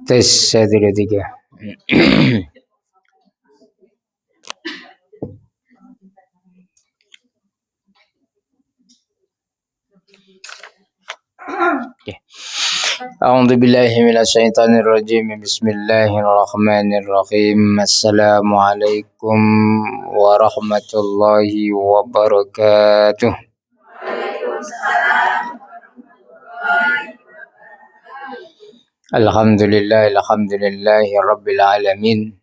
Tes 1 2 3. Okay. A'udzu billahi minasyaitonir rajim. Bismillahirrahmanirrahim. Assalamualaikum warahmatullahi wabarakatuh. Alhamdulillahi rabbil alamin.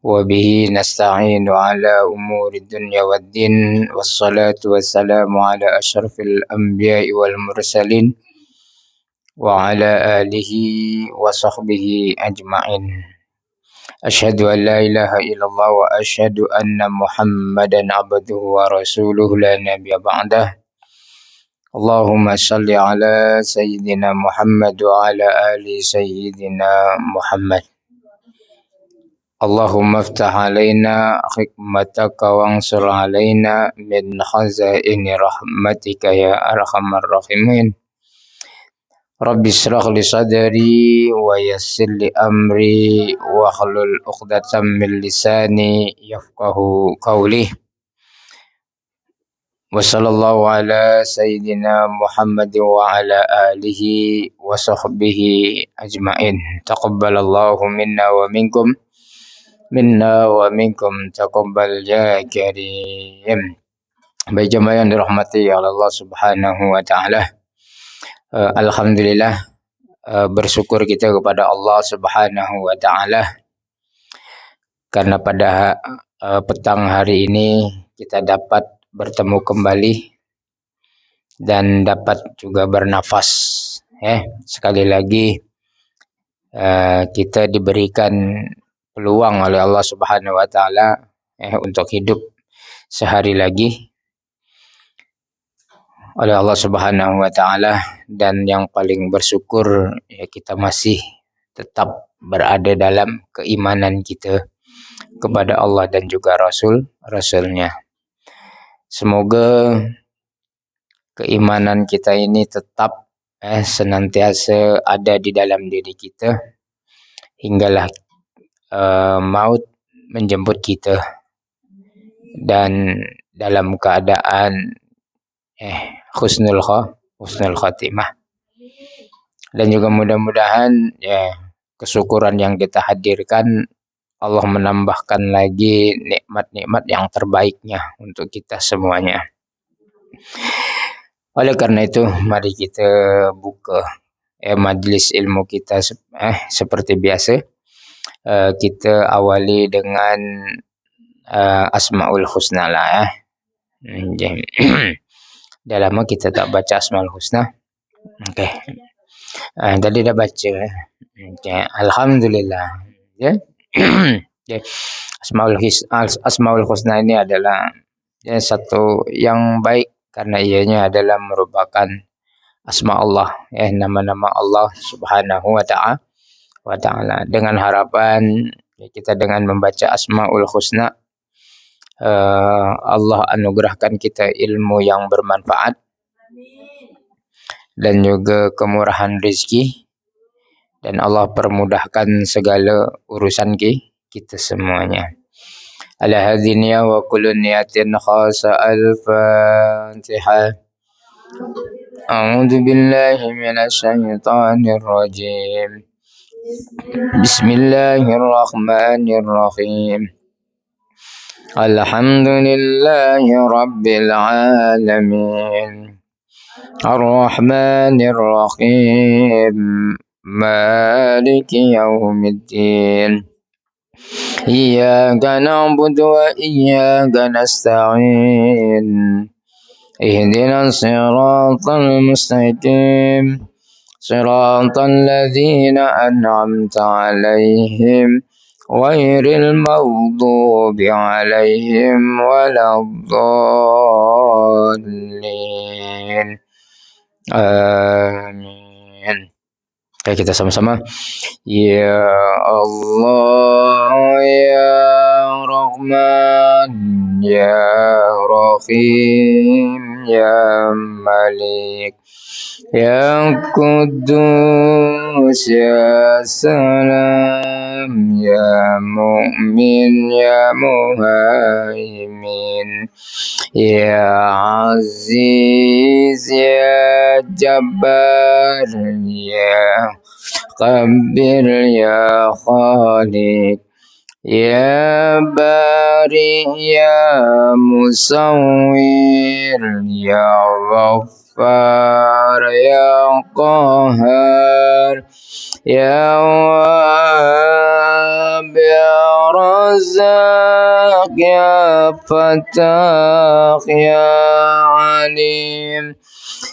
وبه نستعين على أمور الدنيا والدين والصلاة والسلام على أشرف الأنبياء والمرسلين وعلى آله وصحبه أجمعين. أشهد أن لا إله إلا الله وأشهد أن محمدا عبده ورسوله لا نبي بعده. اللهم صل على سيدنا محمد وعلى آل سيدنا محمد. اللهم افتح علينا حكمتك وانصر علينا من خزائن رحمتك يا أرحم الراحمين. رب اشرح لي صدري ويسر لي أمري واحلل عقدة من لساني يفقه قولي. وصلى الله على سيدنا محمد وعلى آله وصحبه أجمعين. تقبل الله منا ومنكم taqabbal ya karim. Baik jemaah yang dirahmati oleh Allah Subhanahu wa taala. Alhamdulillah, bersyukur kita kepada Allah Subhanahu wa taala karena pada petang hari ini kita dapat bertemu kembali dan dapat juga bernafas. Sekali lagi kita diberikan peluang oleh Allah Subhanahu wa taala untuk hidup sehari lagi oleh Allah Subhanahu wa taala, dan yang paling bersyukur kita masih tetap berada dalam keimanan kita kepada Allah dan juga Rasulnya. Semoga keimanan kita ini tetap senantiasa ada di dalam diri kita hinggalah maut menjemput kita dan dalam keadaan husnul khatimah. Dan juga mudah-mudahan kesyukuran yang kita hadirkan Allah menambahkan lagi nikmat-nikmat yang terbaiknya untuk kita semuanya. Oleh karena itu mari kita buka majlis ilmu kita seperti biasa. Kita awali dengan Asmaul Husna lah. Dah lama kita tak baca Asmaul Husna. Okey. Tadi dah baca. Okay. Alhamdulillah. Okay. Asmaul Husna ini adalah satu yang baik karena ianya adalah merupakan asma Allah, nama-nama Allah Subhanahu wa taala. Dengan harapan kita dengan membaca Asmaul Husna Allah anugerahkan kita ilmu yang bermanfaat dan juga kemurahan rezeki, dan Allah permudahkan segala urusan kita semuanya. Ala hadhihi wa kullu niyatin khasa al-Fatihah. A'udzu billahi minasyaitonir rajim. Bismillahirrahmanirrahim. Alhamdulillahi rabbil alamin. Ar-Rahmanir Rahim. Maliki yaumiddin. Iyyaka na'budu wa iyyaka nasta'in. Ihdinas siratal mustaqim. Siratal ladzina an'amta 'alaihim ghairil maghdubi 'alaihim waladdallin. Amin. Oke, kita sama-sama. Ya Allah, ya Rahman, ya Rahim, ya Malik, ya Quddus, ya salam, ya mu'min, ya muhaimin, ya aziz, ya jabbar, ya qabbir, ya khaliq, ya bari, ya musawwir, ya ghaffar, ya qahar, ya wahhab, ya razzaq, ya fattah, ya alim,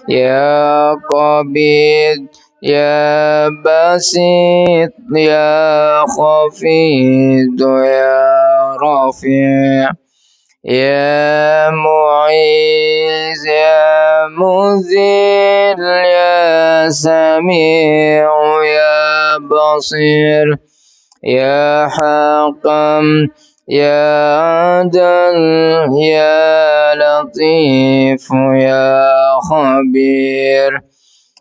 ya qabid, ya basit, ya khafid, ya rafi', ya mu'iz, ya muzil, ya sami'u, ya basir, ya hakam, ya adal, ya latif, ya khabir,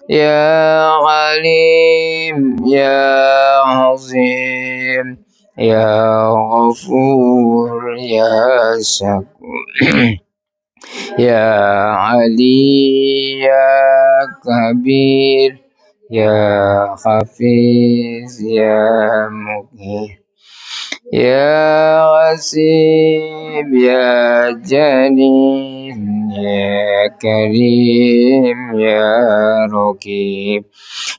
ya alim, ya azim, ya ghafur, ya syakur, ya ali, ya kabir, ya hafiz, ya mughith, ya Hasib, ya Jalil, ya Karim, ya Raqib,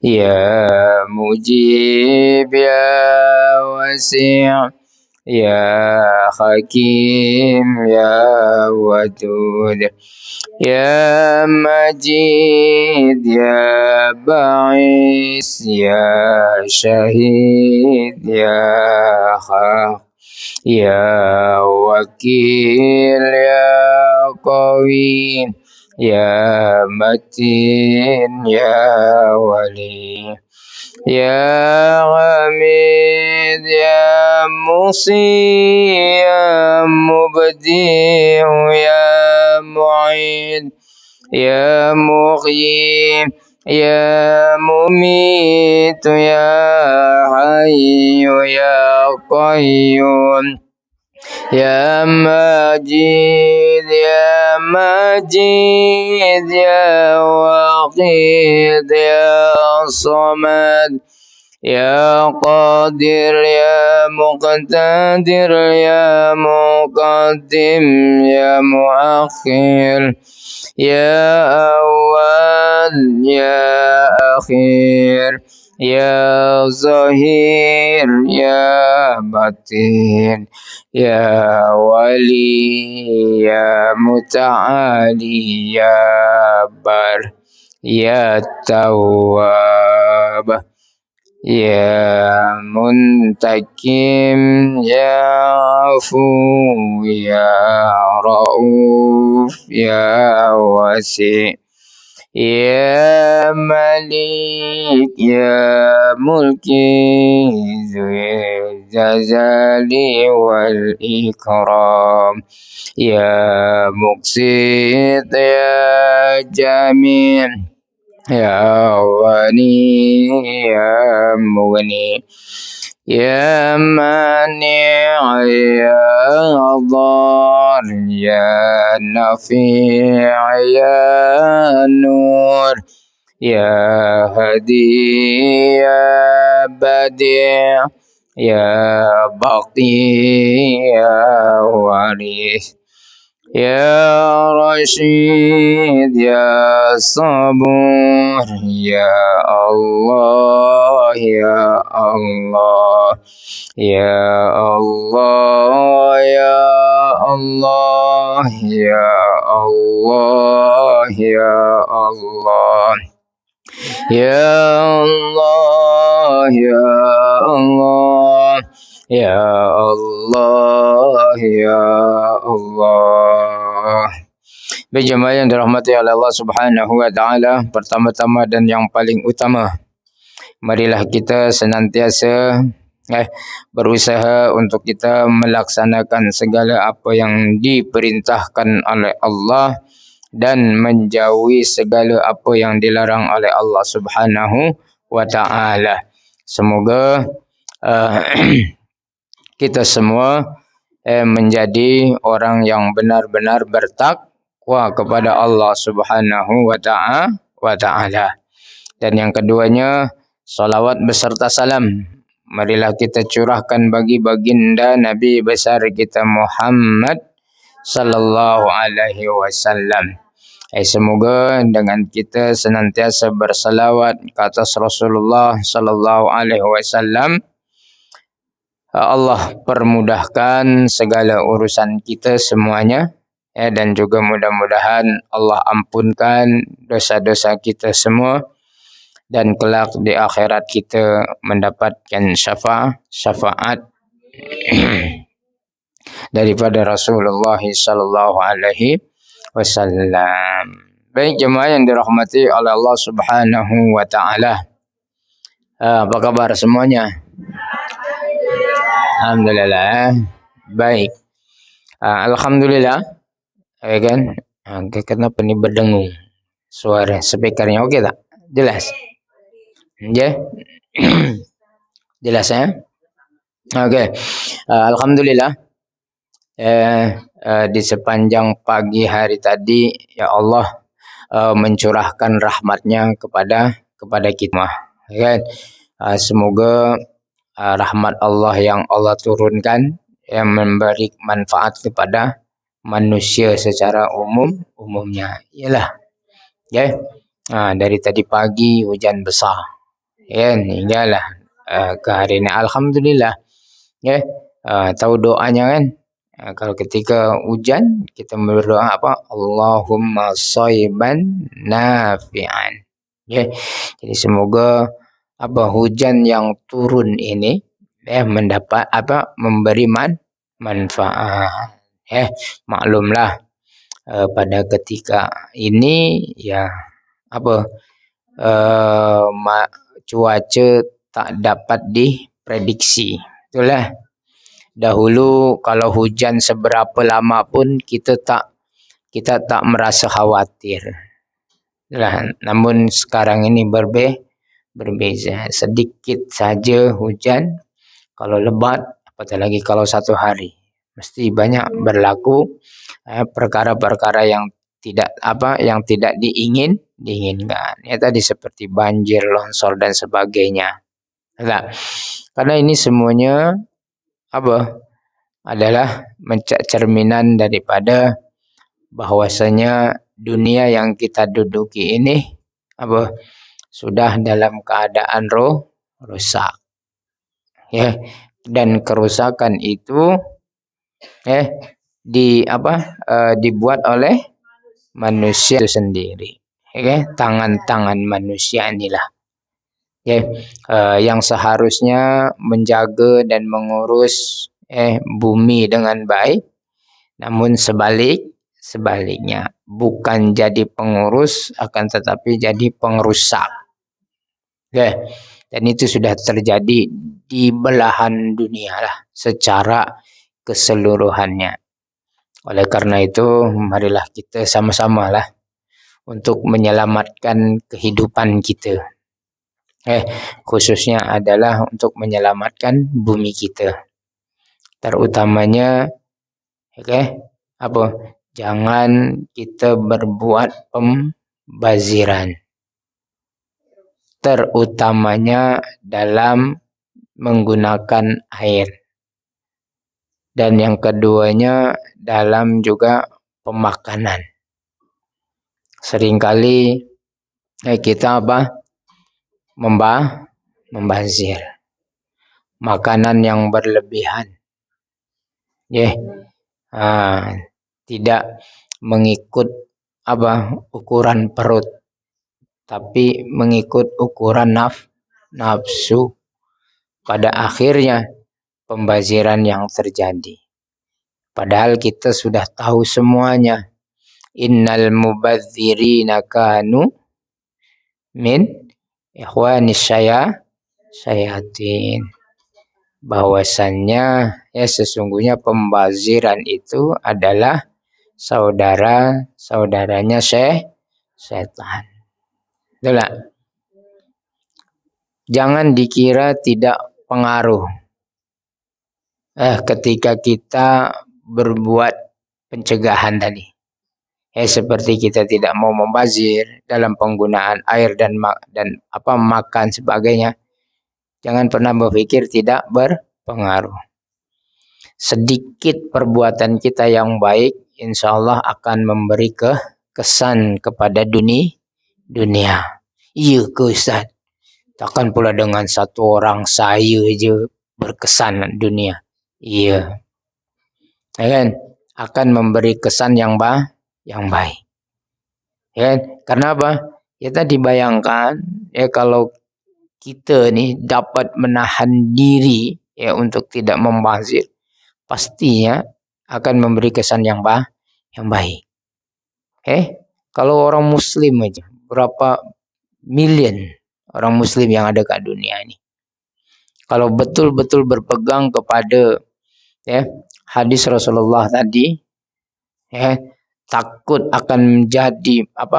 ya Mujib, ya Wasi', ya Hakim, ya Wadud, ya Majid, ya Ba'is, ya Syahid, ya Haq, ya Wakil, ya Qawi, ya Matin, ya Wali, ya Hamid, ya Musi, ya Mubdi', ya Mu'id, ya Mughyi, ya Mumit, ya Hayyu, ya Qayyum, ya Majid, ya Majid, ya Waqid, ya Samad, ya Qadir, ya Muqtadir, ya Muqaddim, ya Muakhir, ya Awal, ya Akhir, ya Zahir, ya Batin, ya Wali, ya Muta'ali, ya Bar, ya Tawwab, ya Muntakim, ya Afu, ya Rauf, ya Wasi', ya Malik, ya Mulki, Zul Jazali wal Ikram, ya Muqsit, ya Jami', ya Ghani, ya Mughni, ya Mani', ya Dhar, ya Nafi', ya Nur, ya Hadi, ya Badi', ya Baqi, ya Waris, ya Rashid, ya Sabur, ya Allah, ya Allah, ya Allah, ya Allah, ya Allah, ya Allah, ya Allah, ya Allah, ya Allah, ya Allah. Berjamaah yang dirahmati oleh Allah Subhanahu wa taala, pertama-tama dan yang paling utama, marilah kita senantiasa berusaha untuk kita melaksanakan segala apa yang diperintahkan oleh Allah dan menjauhi segala apa yang dilarang oleh Allah Subhanahu wa ta'ala. Semoga kita semua menjadi orang yang benar-benar bertakwa kepada Allah Subhanahu wa ta'ala. Dan yang keduanya, salawat beserta salam marilah kita curahkan bagi baginda Nabi besar kita Muhammad sallallahu alaihi wasallam. Semoga dengan kita senantiasa bersalawat ke atas Rasulullah sallallahu alaihi wasallam, Allah permudahkan segala urusan kita semuanya, dan juga mudah-mudahan Allah ampunkan dosa-dosa kita semua, dan kelak di akhirat kita mendapatkan syafaat daripada Rasulullah sallallahu alaihi wasallam. Baik jemaah yang dirahmati oleh Allah Subhanahu wa taala. Apa kabar semuanya? Alhamdulillah. Baik. Alhamdulillah. Ya kan? Kenapa ni berdengung? Suara speakernya oke tak? Jelas? Ya. Jelas ya? Oke. Alhamdulillah. Di sepanjang pagi hari tadi, ya Allah mencurahkan rahmatnya kepada kita. Ya. Semoga rahmat Allah yang Allah turunkan yang memberi manfaat kepada manusia secara umumnya. Ialah ya. Dari tadi pagi hujan besar. Ya, hinggalah ke hari ini alhamdulillah. Ya. Tahu doanya kan? Kalau ketika hujan kita berdoa apa? Allahumma shayban nafi'an. Ya. Jadi semoga hujan yang turun ini mendapat memberi manfaat. Maklumlah pada ketika ini ya cuaca tak dapat diprediksi. Itulah. Dahulu kalau hujan seberapa lama pun kita tak merasa khawatir. Itulah. Namun sekarang ini berbeza. Sedikit saja hujan, kalau lebat, apatah lagi kalau satu hari, mesti banyak berlaku perkara-perkara yang tidak diinginkan. Ya tadi seperti banjir, longsor dan sebagainya. Nah, karena ini semuanya adalah cerminan daripada bahwasanya dunia yang kita duduki ini sudah dalam keadaan rusak. Ya, dan kerusakan itu dibuat oleh manusia itu sendiri. Tangan-tangan manusia inilah yang seharusnya menjaga dan mengurus bumi dengan baik, namun sebaliknya bukan jadi pengurus akan tetapi jadi pengrusak. Dan itu sudah terjadi di belahan dunia lah secara keseluruhannya. Oleh karena itu marilah kita sama-sama lah untuk menyelamatkan kehidupan kita. Khususnya adalah untuk menyelamatkan bumi kita. Terutamanya jangan kita berbuat pembaziran. Terutamanya dalam menggunakan air. Dan yang keduanya dalam juga pemakanan. Seringkali kita membazir. Makanan yang berlebihan. Tidak mengikut ukuran perut, tapi mengikut ukuran nafsu. Pada akhirnya pembaziran yang terjadi. Padahal kita sudah tahu semuanya. Innal mubadzirina kanu min ikhwanis syayatin. Bahwasannya sesungguhnya pembaziran itu adalah saudara-saudaranya setan. Itulah. Jangan dikira tidak pengaruh ketika kita berbuat pencegahan tadi. Seperti kita tidak mau membazir dalam penggunaan air dan makan sebagainya. Jangan pernah berpikir tidak berpengaruh. Sedikit perbuatan kita yang baik, insya Allah akan memberi kesan kepada dunia. Iya ke Ustaz? Takkan pula dengan satu orang saya je berkesan dunia. Iya. Kan? Akan memberi kesan yang baik. Ya, karena apa? Ya tadi bayangkan kalau kita ni dapat menahan diri untuk tidak membazir, pastinya akan memberi kesan yang baik. Kalau orang muslim aja, berapa million orang muslim yang ada kat dunia ini. Kalau betul-betul berpegang kepada hadis Rasulullah tadi, takut akan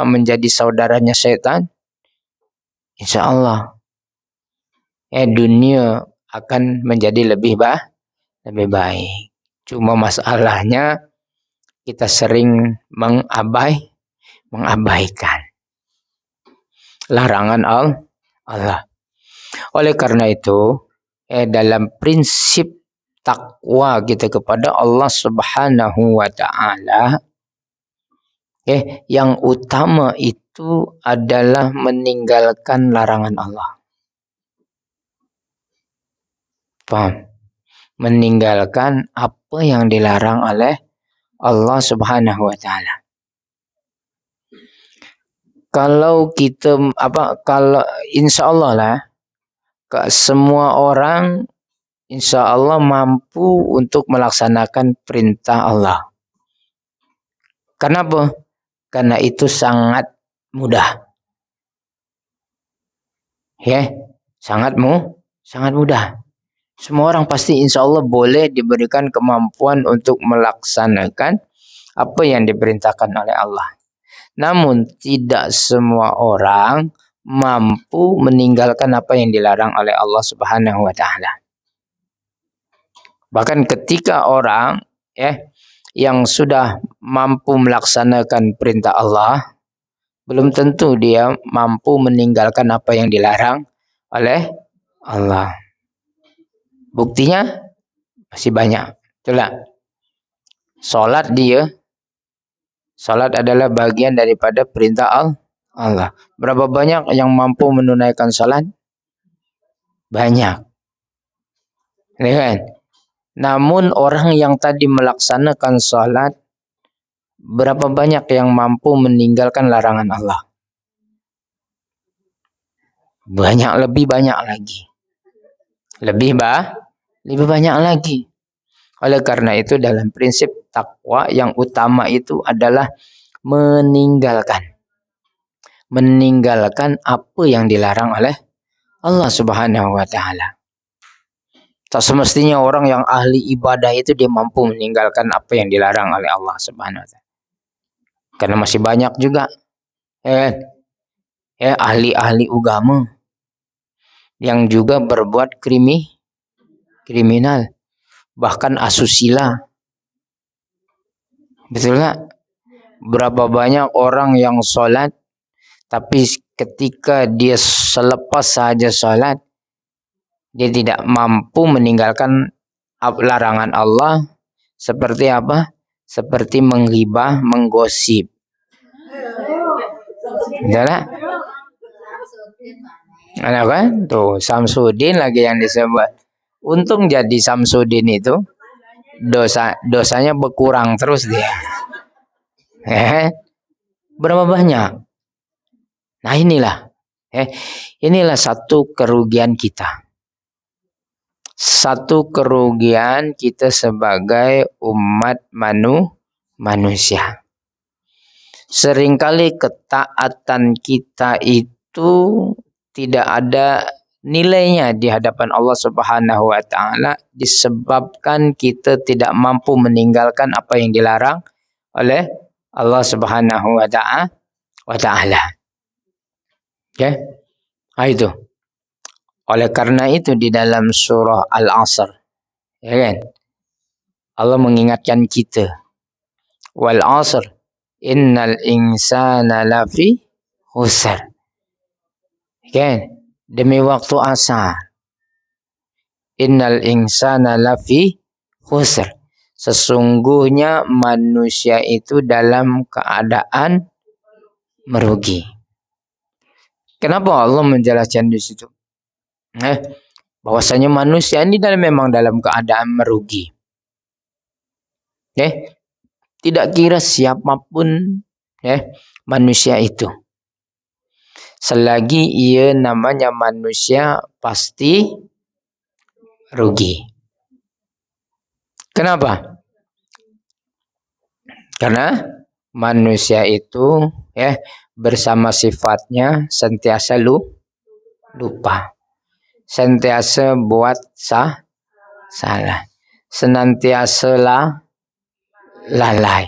menjadi saudaranya setan, insya Allah dunia akan menjadi lebih baik. Cuma masalahnya kita sering mengabaikan larangan Allah. Oleh karena itu, dalam prinsip takwa kita kepada Allah Subhanahu wa taala, yang utama itu adalah meninggalkan larangan Allah. Paham? Meninggalkan apa yang dilarang oleh Allah Subhanahu wa taala. Kalau kita kalau insya-Allah lah semua orang insya-Allah mampu untuk melaksanakan perintah Allah. Kenapa? Karena itu sangat mudah. Sangat mudah. Semua orang pasti insya Allah boleh diberikan kemampuan untuk melaksanakan apa yang diperintahkan oleh Allah. Namun tidak semua orang mampu meninggalkan apa yang dilarang oleh Allah Subhanahu wa taala. Bahkan ketika orang yang sudah mampu melaksanakan perintah Allah, belum tentu dia mampu meninggalkan apa yang dilarang oleh Allah. Buktinya masih banyak. Itulah. Salat adalah bagian daripada perintah Allah. Berapa banyak yang mampu menunaikan salat? Banyak. Kan? Namun orang yang tadi melaksanakan salat, berapa banyak yang mampu meninggalkan larangan Allah? Lebih banyak lagi. Lebih banyak lagi. Oleh karena itu dalam prinsip takwa yang utama itu adalah meninggalkan apa yang dilarang oleh Allah Subhanahu wa taala. Tak semestinya orang yang ahli ibadah itu dia mampu meninggalkan apa yang dilarang oleh Allah Subhanahu wa taala. Karena masih banyak juga ahli-ahli agama yang juga berbuat kriminal, bahkan asusila. Betul tak? Berapa banyak orang yang sholat, tapi ketika dia selepas saja sholat, dia tidak mampu meninggalkan larangan Allah. Seperti apa? Seperti menghibah, menggosip. Betul tak? Ada kan? Tuh, Samsudin lagi yang disebut. Untung jadi Samsudin itu dosanya berkurang terus dia. Berapa banyak? Nah inilah satu kerugian kita. Satu kerugian kita sebagai umat manusia. Seringkali ketaatan kita itu tidak ada nilainya di hadapan Allah Subhanahu wa taala disebabkan kita tidak mampu meninggalkan apa yang dilarang oleh Allah Subhanahu wa taala. Itu. Oleh karena itu di dalam surah Al-Asr, ya kan? Allah mengingatkan kita, wal asr innal insana lafi khusr. Kan? Demi waktu asar. Innal insana lafi khusr. Sesungguhnya manusia itu dalam keadaan merugi. Kenapa Allah menjelaskan di situ? Bahwasanya manusia ini memang dalam keadaan merugi. Tidak kira siapapun manusia itu. Selagi ia namanya manusia pasti rugi. Kenapa? Karena manusia itu bersama sifatnya sentiasa lupa. Sentiasa buat salah. Senantiasa lalai.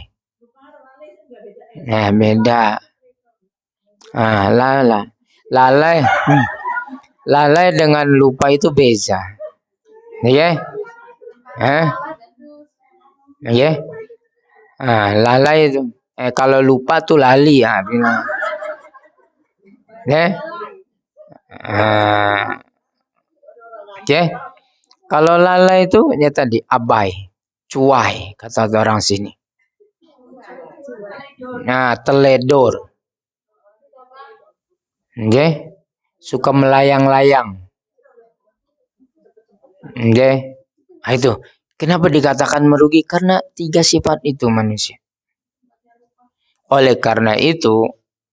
Nah, beda. Lalai dengan lupa itu beza. Ya? Ya? Lalai itu. Kalau lupa tuh lali ya. Kalau lalai itu ya tadi abai, cuai kata orang sini. Nah, teledor. Suka melayang-layang. Nah, itu. Kenapa dikatakan merugi? Karena 3 sifat itu manusia. Oleh karena itu,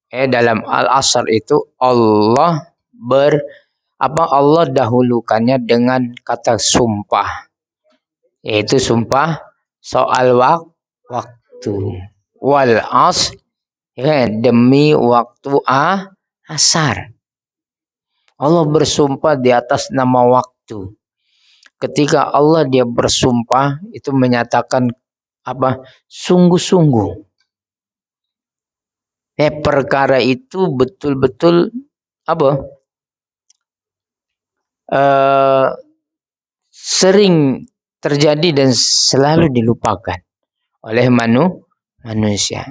dalam Al-Asr itu Allah Allah dahulukannya dengan kata sumpah. Yaitu sumpah soal waktu. Wal asr, demi waktu asar. Allah bersumpah di atas nama waktu. Ketika Allah dia bersumpah itu menyatakan sungguh-sungguh. Perkara itu betul-betul sering terjadi dan selalu dilupakan oleh manusia.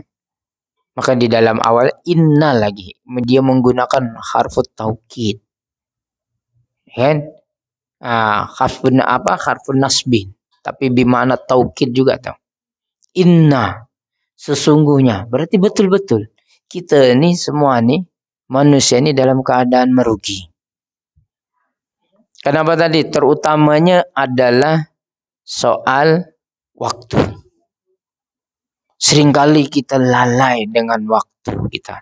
Maka di dalam awal inna lagi dia menggunakan harfut taukid. Harfun nasbin, tapi bimana taukid juga tahu. Inna, sesungguhnya, berarti betul-betul kita ini semua nih manusia ini dalam keadaan merugi. Kenapa tadi? Terutamanya adalah soal waktu. Seringkali kita lalai dengan waktu kita.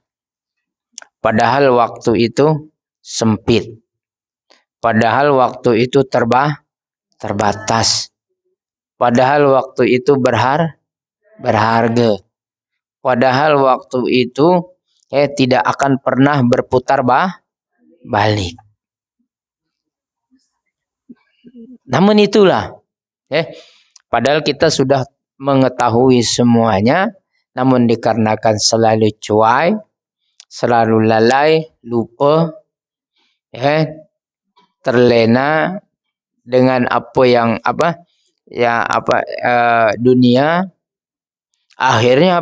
Padahal waktu itu sempit. Padahal waktu itu terbatas. Padahal waktu itu berharga. Padahal waktu itu tidak akan pernah berputar balik. Namun itulah, padahal kita sudah mengetahui semuanya, namun dikarenakan selalu cuai, selalu lalai, lupa, terlena dengan dunia, akhirnya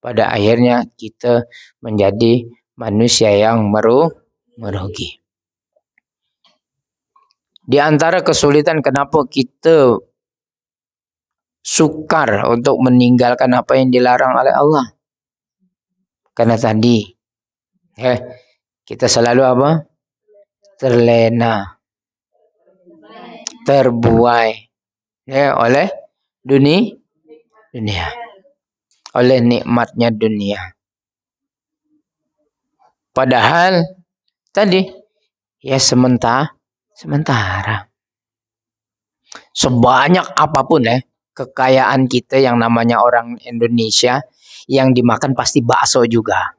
pada akhirnya kita menjadi manusia yang merugi. Di antara kesulitan kenapa kita sukar untuk meninggalkan apa yang dilarang oleh Allah, karena tadi kita selalu terlena, terbuai oleh dunia, oleh nikmatnya dunia. Padahal tadi sementara. Sebanyak apapun kekayaan kita yang namanya orang Indonesia, yang dimakan pasti bakso juga.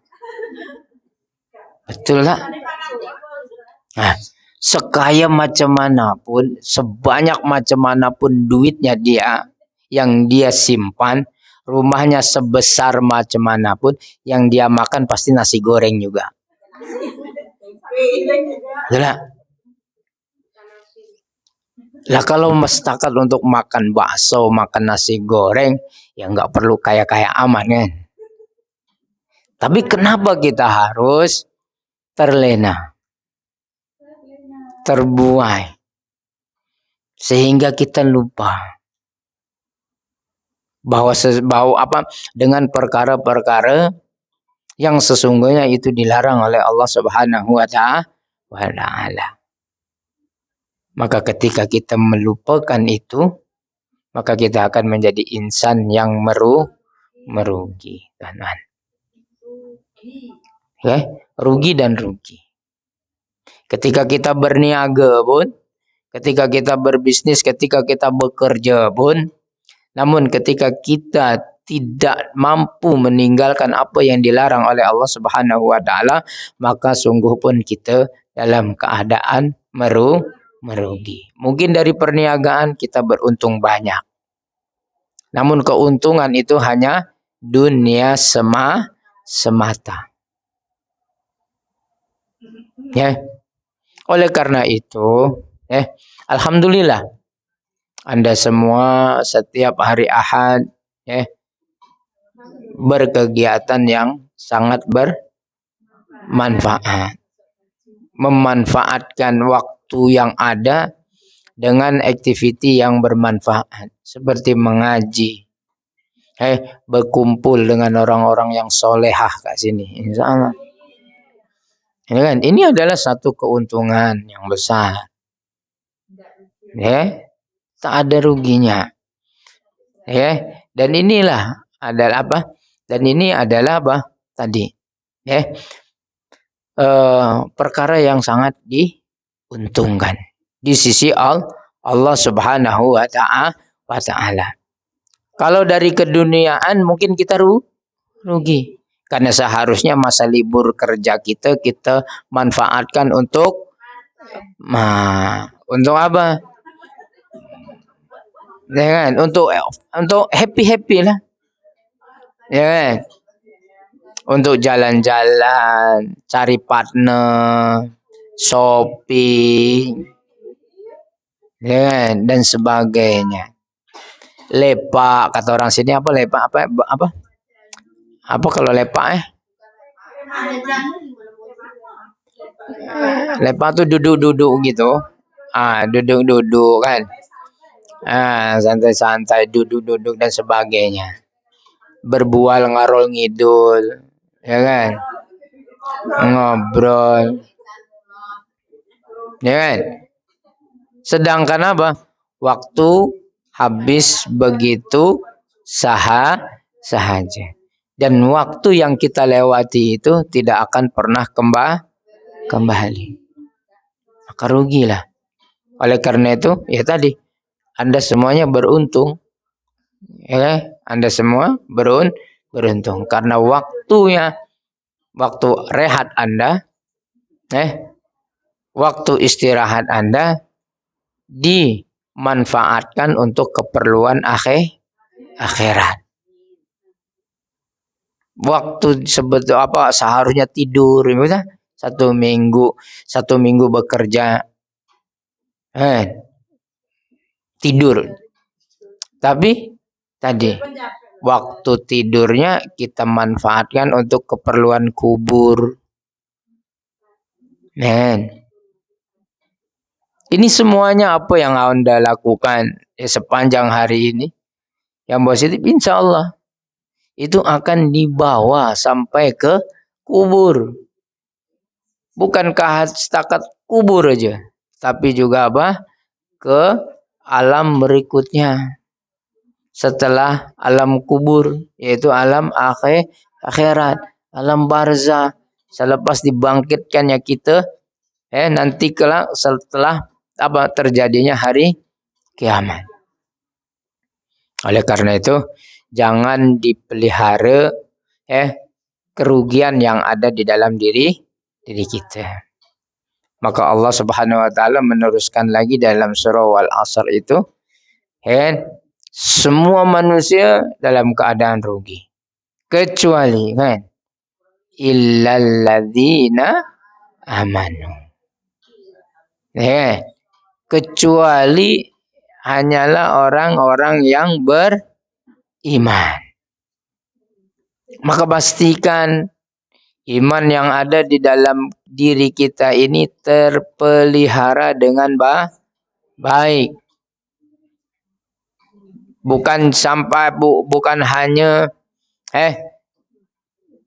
Betul tak? Nah, sekaya macam manapun, sebanyak macam manapun duitnya dia yang dia simpan, rumahnya sebesar macam manapun, yang dia makan pasti nasi goreng juga. Betul tak? Lah kalau setakat untuk makan bakso, makan nasi goreng, ya nggak perlu kaya-kaya aman kan. Tapi kenapa kita harus terlena, terbuai, sehingga kita lupa bahwa dengan perkara-perkara yang sesungguhnya itu dilarang oleh Allah Subhanahu wa taala. Maka ketika kita melupakan itu, maka kita akan menjadi insan yang merugi. Ya, rugi dan rugi. Ketika kita berniaga pun, ketika kita berbisnis, ketika kita bekerja pun, namun ketika kita tidak mampu meninggalkan apa yang dilarang oleh Allah Subhanahu wa taala, maka sungguh pun kita dalam keadaan merugi. Mungkin dari perniagaan kita beruntung banyak. Namun keuntungan itu hanya dunia semata. Ya. Oleh karena itu, alhamdulillah Anda semua setiap hari Ahad berkegiatan yang sangat bermanfaat. Memanfaatkan waktu yang ada dengan aktiviti yang bermanfaat seperti mengaji, berkumpul dengan orang-orang yang solehah kat sini, insyaallah. Ya kan? Ini adalah satu keuntungan yang besar. Tak ada ruginya. Dan inilah adalah apa? Dan ini adalah apa? Tadi. Perkara yang sangat diuntungkan di sisi Allah Subhanahu wa taala. Kalau dari keduniaan mungkin kita rugi. Karena seharusnya masa libur kerja kita manfaatkan untuk apa? Ya kan? Untuk happy lah. Ya kan? Untuk jalan-jalan, cari partner, shopping, ya kan? Dan sebagainya. Lepak, kata orang sini apa lepak apa? Apa kalau lepak Lepak tuh duduk-duduk gitu. Duduk-duduk kan. Santai-santai, duduk-duduk dan sebagainya. Berbual ngarol ngidul, ya kan? Ngobrol. Ya kan? Sedangkan apa? Waktu habis begitu sahaja. Dan waktu yang kita lewati itu tidak akan pernah kembali. Maka rugilah. Oleh karena itu, ya tadi, Anda semuanya beruntung. Ya, Anda semua beruntung. Karena waktu rehat Anda, waktu istirahat Anda dimanfaatkan untuk keperluan akhirat. Waktu seharusnya tidur, misalnya satu minggu bekerja, tidur. Tapi tadi waktu tidurnya kita manfaatkan untuk keperluan kubur. Ini semuanya apa yang Anda lakukan sepanjang hari ini yang positif, insya Allah itu akan dibawa sampai ke kubur. Bukankah setakat kubur aja, tapi juga apa? Ke alam berikutnya. Setelah alam kubur, yaitu alam akhirat, alam barzah. Selepas dibangkitkannya kita, nanti setelah terjadinya hari kiamat. Oleh karena itu, jangan dipelihara kerugian yang ada di dalam diri kita. Maka Allah Subhanahu wa taala meneruskan lagi dalam surah Wal-Asr itu, semua manusia dalam keadaan rugi. Kecuali illal ladzina amanu. Kecuali hanyalah orang-orang yang beriman. Maka pastikan iman yang ada di dalam diri kita ini terpelihara dengan baik. Bukan sampai bukan hanya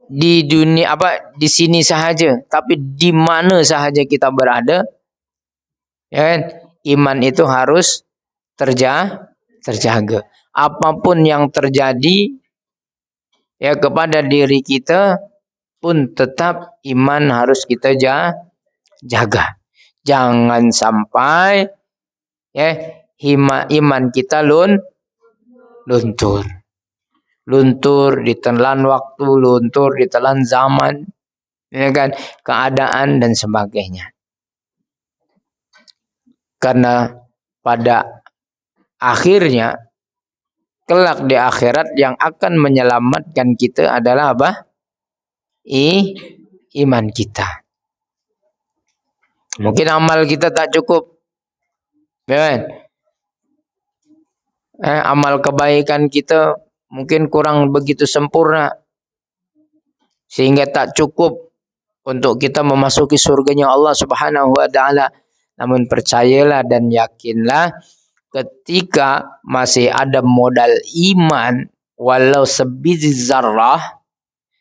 di dunia di sini sahaja, tapi di mana sahaja kita berada, ya kan? Iman itu harus terjaga. Apapun yang terjadi ya kepada diri kita pun tetap iman harus kita jaga. Jangan sampai ya iman kita luntur. Luntur ditelan waktu, luntur ditelan zaman, ya kan, keadaan dan sebagainya. Karena pada akhirnya kelak di akhirat yang akan menyelamatkan kita adalah apa? Iman kita. Mungkin amal kita tak cukup, ya kan? Amal kebaikan kita mungkin kurang begitu sempurna sehingga tak cukup untuk kita memasuki surganya Allah Subhanahu wa taala. Namun percayalah dan yakinlah ketika masih ada modal iman walau sebiji zarrah,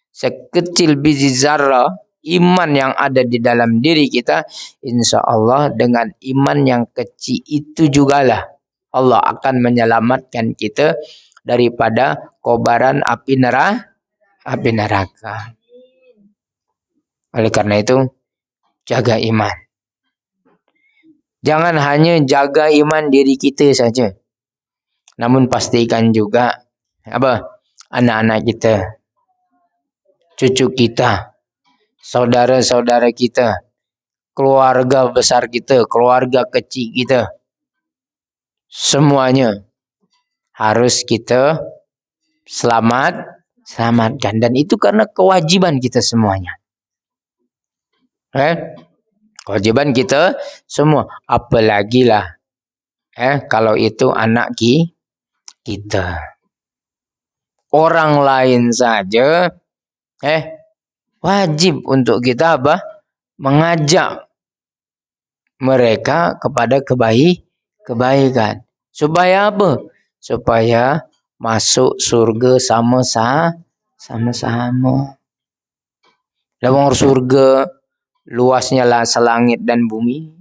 sekecil biji zarrah iman yang ada di dalam diri kita, insya Allah dengan iman yang kecil itu jugalah Allah akan menyelamatkan kita daripada kobaran api neraka. Oleh karena itu, jaga iman. Jangan hanya jaga iman diri kita saja, namun pastikan juga anak-anak kita, cucu kita, saudara-saudara kita, keluarga besar kita, keluarga kecil kita, semuanya harus kita selamatkan, dan itu karena kewajiban kita semuanya. Kewajiban kita semua, apalagi lah kalau itu anak kita. Orang lain saja wajib untuk kita mengajak mereka kepada kebaikan. Supaya apa? Supaya masuk surga sama-sama. Lawang surga luasnya lah selangit dan bumi.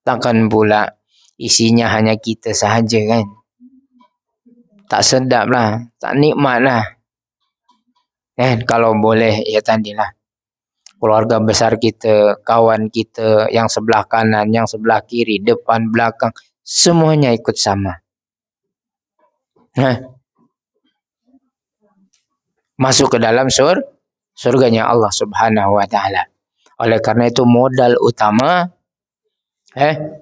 Takkan pula isinya hanya kita sahaja kan. Tak sedap lah, tak nikmat lah. Kalau boleh ya tadilah. Keluarga besar kita, kawan kita yang sebelah kanan, yang sebelah kiri, depan, belakang, semuanya ikut sama. Masuk ke dalam surganya Allah Subhanahu wa taala. Oleh karena itu modal utama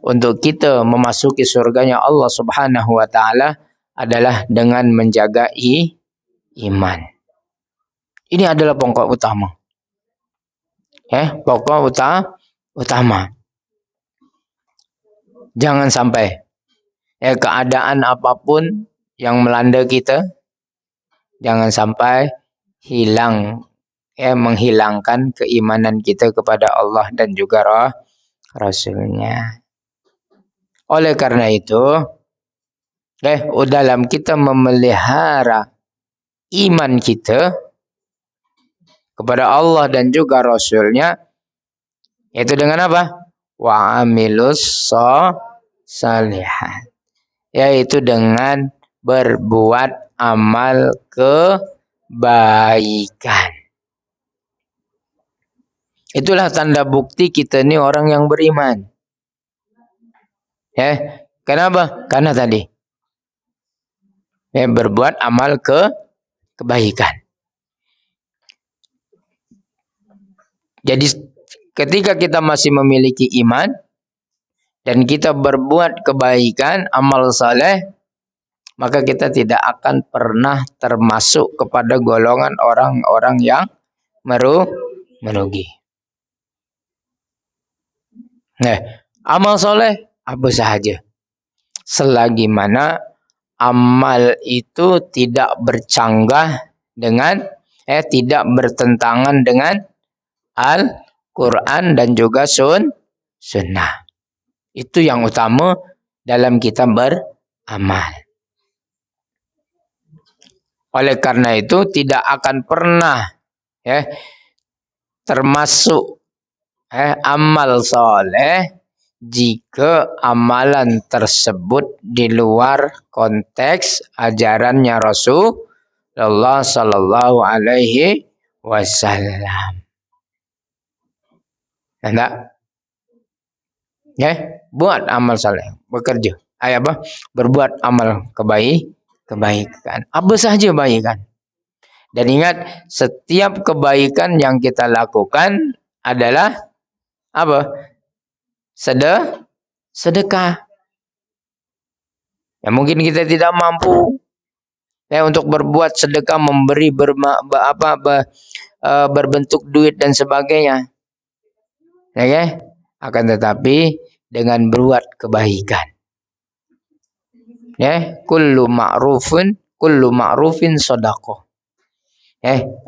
untuk kita memasuki surganya Allah Subhanahu wa taala adalah dengan menjaga iman. Ini adalah pokok utama. Pokok utama. Jangan sampai keadaan apapun yang melanda kita, jangan sampai hilang menghilangkan keimanan kita kepada Allah dan juga Rasulnya. Oleh karena itu, dalam kita memelihara iman kita kepada Allah dan juga Rasulnya, yaitu dengan apa? Wa amilus sholihat, yaitu dengan berbuat amal kebaikan. Itulah tanda bukti kita ni orang yang beriman. Kenapa? Karena tadi berbuat amal kebaikan. Jadi ketika kita masih memiliki iman dan kita berbuat kebaikan, amal saleh, maka kita tidak akan pernah termasuk kepada golongan orang-orang yang merugi. Amal soleh apa sahaja. selagi mana amal itu tidak bercanggah dengan tidak bertentangan dengan Al-Quran dan juga sunnah. Itu yang utama dalam kita beramal. Oleh karena itu tidak akan pernah termasuk amal soleh jika amalan tersebut di luar konteks ajarannya Rasulullah Sallallahu Alaihi Wasallam. Enggak? Buat amal soleh, bekerja. Berbuat amal kebaikan. Apa saja kebaikan. Dan ingat, setiap kebaikan yang kita lakukan adalah apa? Sedekah. Ya mungkin kita tidak mampu untuk berbuat sedekah, memberi berbentuk duit dan sebagainya. Akan tetapi dengan berbuat kebaikan. Kullu ma'rufin shadaqah.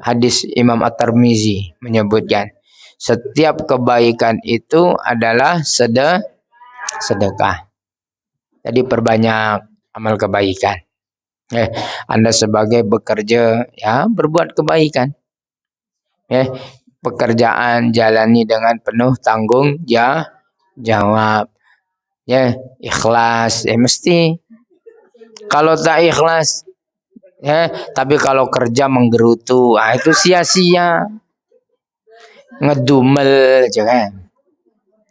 Hadis Imam At-Tirmizi menyebutkan setiap kebaikan itu adalah sedekah. Jadi perbanyak amal kebaikan. Anda sebagai bekerja berbuat kebaikan. Pekerjaan jalani dengan penuh tanggung jawab. Ikhlas. Mesti. Kalau tak ikhlas, tapi kalau kerja menggerutu, itu sia-sia. Ngedumel aja kan.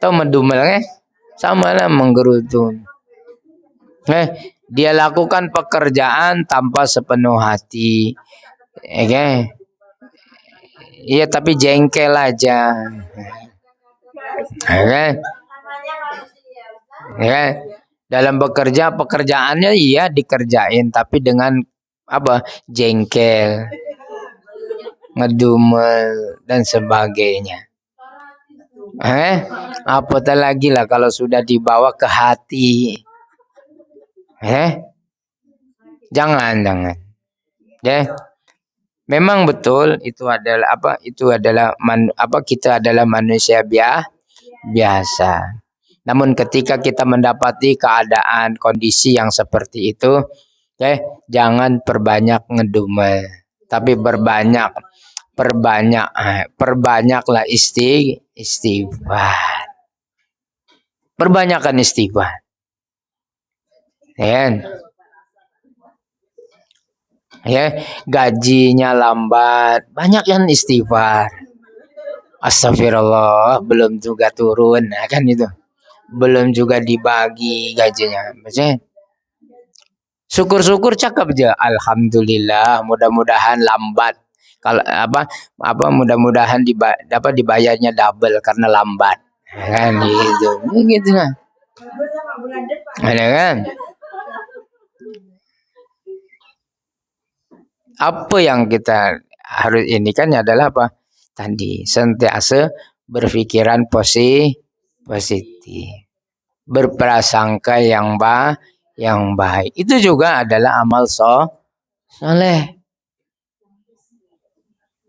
Tahu mendumel sama lah menggerutu. Dia lakukan pekerjaan tanpa sepenuh hati. Iya tapi jengkel aja. Dalam bekerja, pekerjaannya iya dikerjain, tapi dengan jengkel, ngedumel dan sebagainya. Apatah lagi lah kalau sudah dibawa ke hati. Jangan. Memang betul itu adalah kita adalah manusia biasa. Namun ketika kita mendapati keadaan kondisi yang seperti itu, jangan perbanyak ngedumel, tapi perbanyaklah istighfar. Perbanyakkan istighfar. Gajinya lambat, banyak yang istighfar. Astagfirullah, belum juga turun, kan itu. Belum juga dibagi gajinya. Maksudnya, syukur-syukur cakap aja. Alhamdulillah, mudah-mudahan lambat. Kalau mudah-mudahan dibayarnya double karena lambat. Kan gitu. Gitu kan. Ada kan? Apa yang kita harus ini kan adalah apa? Tadi sentiasa berpikiran positif. Berprasangka yang baik. Itu juga adalah amal soleh.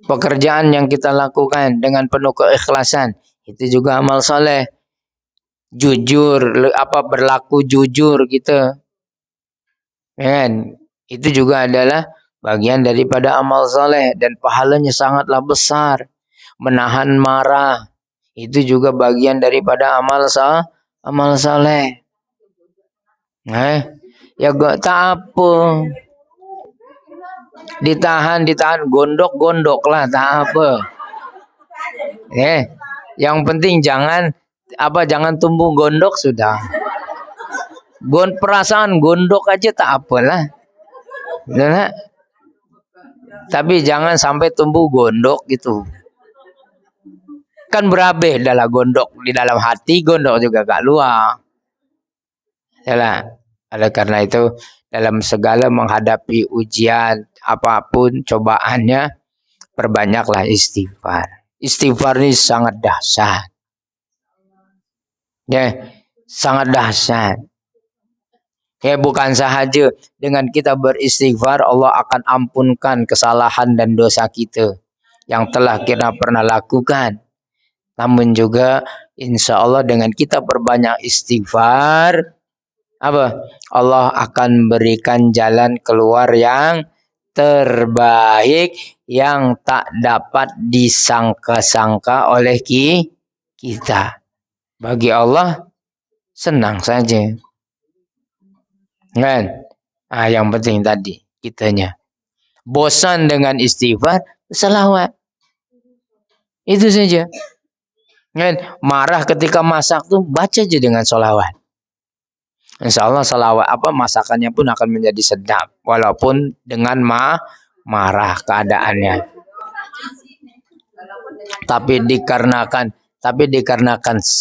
Pekerjaan yang kita lakukan dengan penuh keikhlasan, itu juga amal soleh. Jujur, berlaku jujur gitu. Itu juga adalah bagian daripada amal soleh dan pahalanya sangatlah besar. Menahan marah, itu juga bagian daripada amal soleh. Ya gak tak apa. Ditahan gondok lah tak apa. Yang penting jangan tumbuh gondok sudah. Perasaan gondok aja tak apalah. Tapi jangan sampai tumbuh gondok gitu. Kan berabe dalam gondok di dalam hati, gondok juga gak luar. Oleh karena itu dalam segala menghadapi ujian apapun cobaannya, perbanyaklah istighfar. Istighfar ini sangat dahsyat. Sangat dahsyat. Ya, bukan sahaja dengan kita beristighfar Allah akan ampunkan kesalahan dan dosa kita yang telah kita pernah lakukan. Namun juga insya Allah dengan kita berbanyak istighfar, apa? Allah akan berikan jalan keluar yang terbaik yang tak dapat disangka-sangka oleh kita. Bagi Allah senang saja. Kan? Yang penting tadi kitanya. Bosan dengan istighfar, selawat. Itu saja. Kan? Marah ketika masak tuh baca aja dengan solawat. Insya Allah salawat masakannya pun akan menjadi sedap walaupun dengan marah keadaannya. Tapi dikarenakan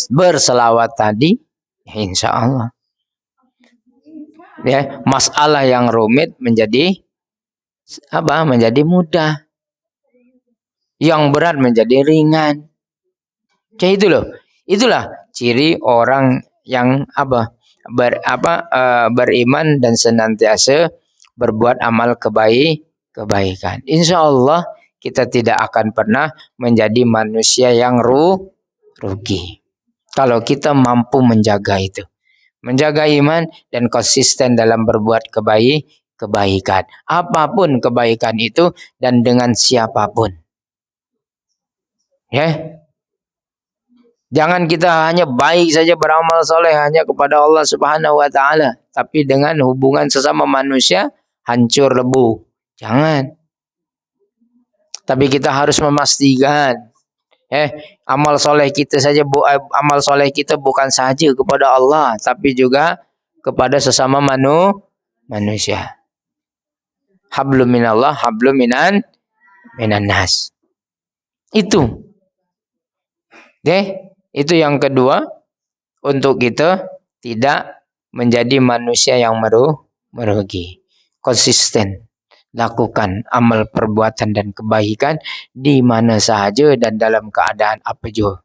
berselawat tadi, ya insya Allah ya masalah yang rumit menjadi mudah, yang berat menjadi ringan. Kayak itu loh. Itulah ciri orang yang beriman dan senantiasa berbuat amal kebaikan. Insya Allah kita tidak akan pernah menjadi manusia yang rugi. Kalau kita mampu menjaga itu. Menjaga iman dan konsisten dalam berbuat kebaikan. Apapun kebaikan itu dan dengan siapapun. Ya. Jangan kita hanya baik saja beramal soleh hanya kepada Allah Subhanahu wa taala, tapi dengan hubungan sesama manusia hancur lebu. Jangan. Tapi kita harus memastikan amal soleh kita bukan saja kepada Allah, tapi juga kepada sesama manusia. Hablum minallah, hablum minan nas. Itu. Itu yang kedua, untuk kita tidak menjadi manusia yang merugi. Konsisten lakukan amal perbuatan dan kebaikan di mana sahaja dan dalam keadaan apa juga.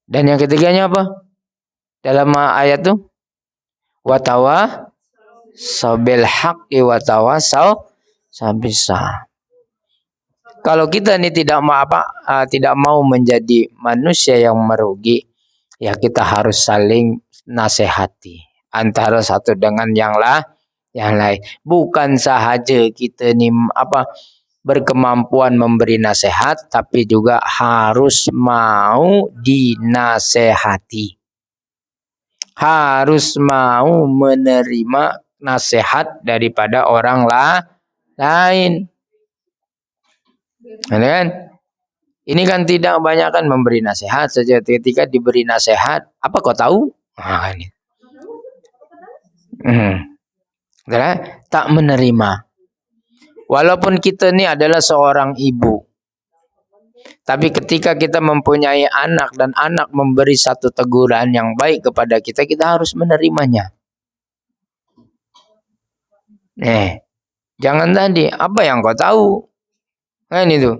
Dan yang ketiganya apa? Dalam ayat itu watawa sabil haqqi watawasau sabisa. Kalau kita ini tidak mau menjadi manusia yang merugi, ya kita harus saling nasihati antara satu dengan yang lain. Bukan sahaja kita ini berkemampuan memberi nasihat, tapi juga harus mau dinasehati. Harus mau menerima nasihat daripada orang lain. Kan? Ini kan tidak banyak kan memberi nasihat saja. Ketika diberi nasihat, apa kau tahu? Ini. Tak menerima. Walaupun kita ini adalah seorang ibu, tapi ketika kita mempunyai anak dan anak memberi satu teguran yang baik kepada kita, kita harus menerimanya. Jangan tadi apa yang kau tahu? Kan itu.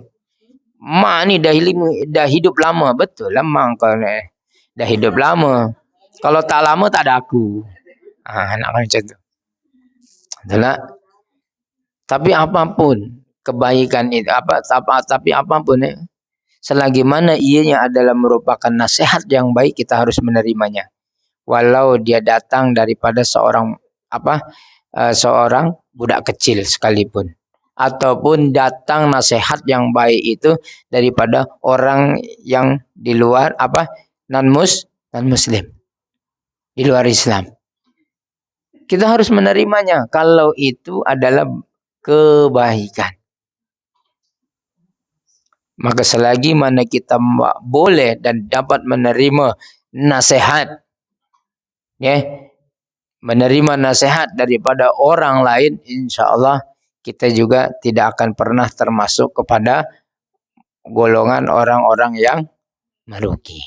Mak ni dah hidup lama. Betul lah mak kau ni. Dah hidup lama. Kalau tak lama tak ada aku. Nak macam tu. Itulah. Tapi apapun kebaikan itu, tapi apapun selagi mana ianya adalah merupakan nasihat yang baik, kita harus menerimanya. Walau dia datang daripada seorang budak kecil sekalipun. Ataupun datang nasihat yang baik itu daripada orang yang di luar non-muslim, di luar Islam. Kita harus menerimanya kalau itu adalah kebaikan. Maka selagi mana kita boleh dan dapat menerima nasihat, menerima nasihat daripada orang lain, insya Allah kita juga tidak akan pernah termasuk kepada golongan orang-orang yang merugi.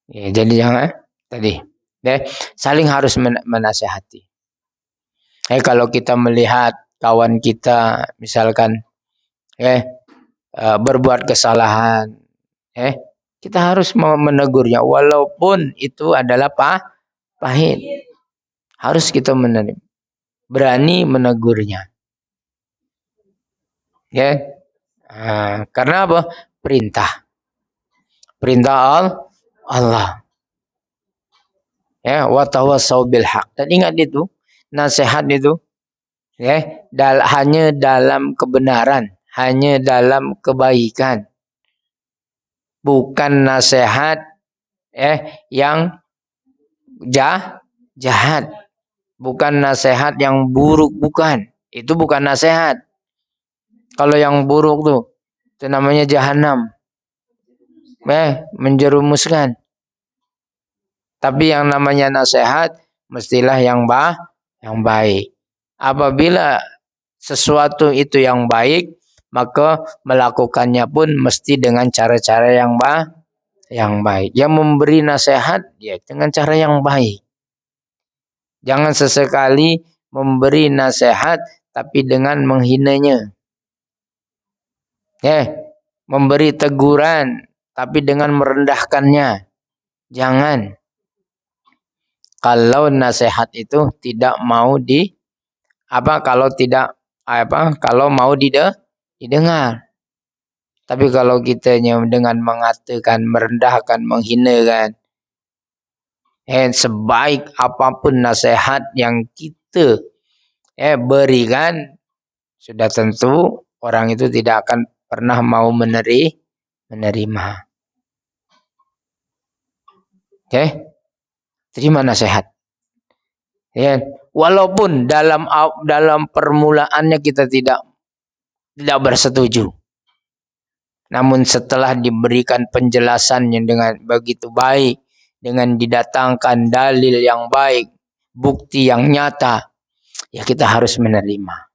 Jadi jangan tadi. Saling harus menasihati. Kalau kita melihat kawan kita misalkan berbuat kesalahan, Kita harus menegurnya walaupun itu adalah pahit. Harus kita menerima. Berani menegurnya. Ya. Karena apa? Perintah. Perintah Allah. Ya, wa tawassaw bil haq. Dan ingat itu, nasihat itu ya, hanya dalam kebenaran, hanya dalam kebaikan. Bukan nasihat yang jahat. Bukan nasihat yang buruk, bukan. Itu bukan nasihat. Kalau yang buruk tuh itu namanya jahanam. Menjerumuskan. Tapi yang namanya nasihat mestilah yang baik. Apabila sesuatu itu yang baik, maka melakukannya pun mesti dengan cara-cara yang baik. Yang memberi nasihat ya dengan cara yang baik. Jangan sesekali memberi nasihat tapi dengan menghinanya. Memberi teguran tapi dengan merendahkannya. Jangan. Kalau nasihat itu tidak mau kalau mau didengar. Tapi kalau kitanya dengan mengatakan, merendahkan, menghinakan, sebaik apapun nasihat yang kita berikan, sudah tentu orang itu tidak akan pernah mau menerima. Terima nasihat. Walaupun dalam permulaannya kita tidak bersetuju. Namun setelah diberikan penjelasan yang dengan begitu baik, dengan didatangkan dalil yang baik, bukti yang nyata, ya kita harus menerima.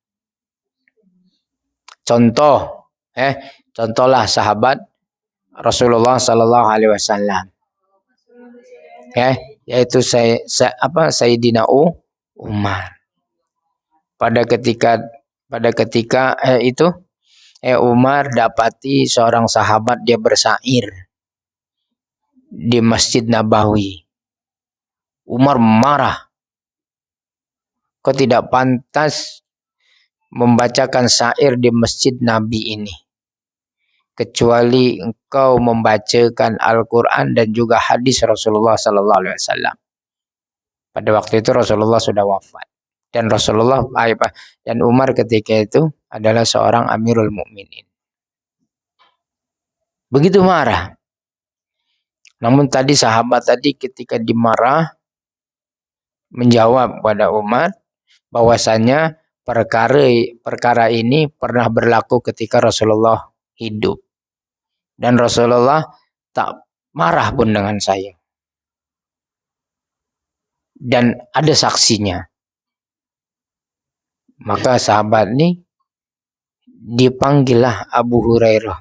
Contohlah sahabat Rasulullah Sallallahu Alaihi Wasallam, yaitu Sayyidina Umar. Pada ketika itu Umar dapati seorang sahabat dia bersair di Masjid Nabawi. Umar marah. Kau tidak pantas membacakan syair di Masjid Nabi ini. Kecuali engkau membacakan Al-Quran dan juga hadis Rasulullah Sallallahu Alaihi Wasallam. Pada waktu itu Rasulullah sudah wafat. Dan Umar ketika itu adalah seorang Amirul Mukminin. Begitu marah. Namun tadi sahabat ketika dimarah menjawab pada Umar bahwasanya perkara ini pernah berlaku ketika Rasulullah hidup. Dan Rasulullah tak marah pun dengan saya. Dan ada saksinya. Maka sahabat ini dipanggillah Abu Hurairah.